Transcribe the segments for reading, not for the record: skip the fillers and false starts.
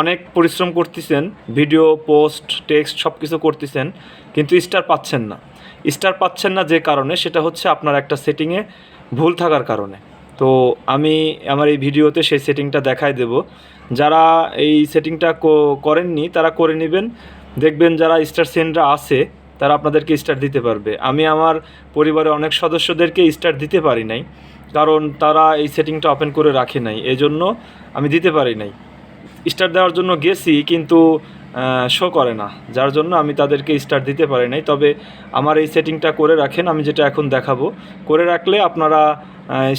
অনেক পরিশ্রম করতেছেন, ভিডিও পোস্ট টেক্সট সব কিছু করতেছেন, কিন্তু স্টার পাচ্ছেন না। স্টার পাচ্ছেন না যে কারণে, সেটা হচ্ছে আপনার একটা সেটিংয়ে ভুল থাকার কারণে। তো আমি আমার এই ভিডিওতে সেই সেটিংটা দেখাই দেব। যারা এই সেটিংটা করেননি তারা করে নেবেন। দেখবেন যারা স্টার সেন্ডরা আছে তারা আপনাদেরকে স্টার দিতে পারবে। আমি আমার পরিবারের অনেক সদস্যদেরকে স্টার দিতে পারি নাই, কারণ তারা এই সেটিংটা ওপেন করে রাখে নাই, এজন্য আমি দিতে পারি নাই। স্টার দেওয়ার জন্য গেছি কিন্তু শো করে না, যার জন্য আমি তাদেরকে স্টার দিতে পারি নাই। তবে আমার এই সেটিংটা করে রাখেন, আমি যেটা এখন দেখাবো করে রাখলে আপনারা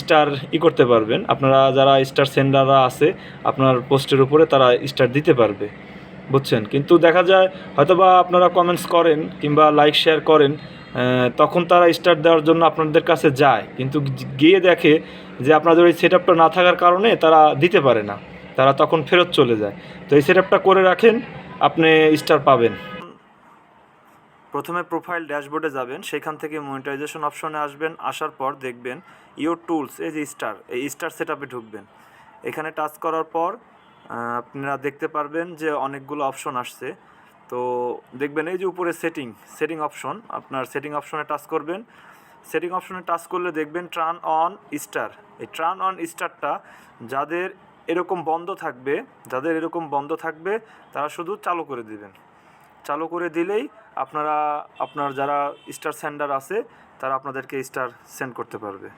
স্টার করতে পারবেন। আপনারা যারা স্টার সেন্ডাররা আছে আপনার পোস্টের উপরে, তারা স্টার দিতে পারবে, বুঝছেন। কিন্তু দেখা যায় হয়তোবা আপনারা কমেন্টস করেন কিংবা লাইক শেয়ার করেন, তখন তারা স্টার দেওয়ার জন্য আপনাদের কাছে যায়, কিন্তু গিয়ে দেখে যে আপনাদের ওই সেট আপটা না থাকার কারণে তারা দিতে পারে না, তারা তখন ফেরত চলে যায়। তো এই সেট আপটা করে রাখেন, আপনি স্টার পাবেন। প্রথমে প্রোফাইল ড্যাশবোর্ডে যাবেন, সেখান থেকে মনিটাইজেশন অপশনে আসবেন। আসার পর দেখবেন ইওর টুলস, এই যে স্টার, এই স্টার সেট আপে ঢুকবেন। এখানে টাচ করার পর আপনারা দেখতে পারবেন যে অনেকগুলো অপশন আসছে। তো দেখবেন এই যে উপরে সেটিং অপশন, আপনার সেটিং অপশনে টাচ করবেন। সেটিং অপশনে টাচ করলে দেখবেন টার্ন অন স্টার। এই টার্ন অন স্টারটা যাদের এরকম বন্ধ থাকবে তারা শুধু চালু করে দিবেন। চালু করে দিলেই আপনার যারা স্টার সেন্ডার আছে তারা আপনাদেরকে স্টার সেন্ড করতে পারবে।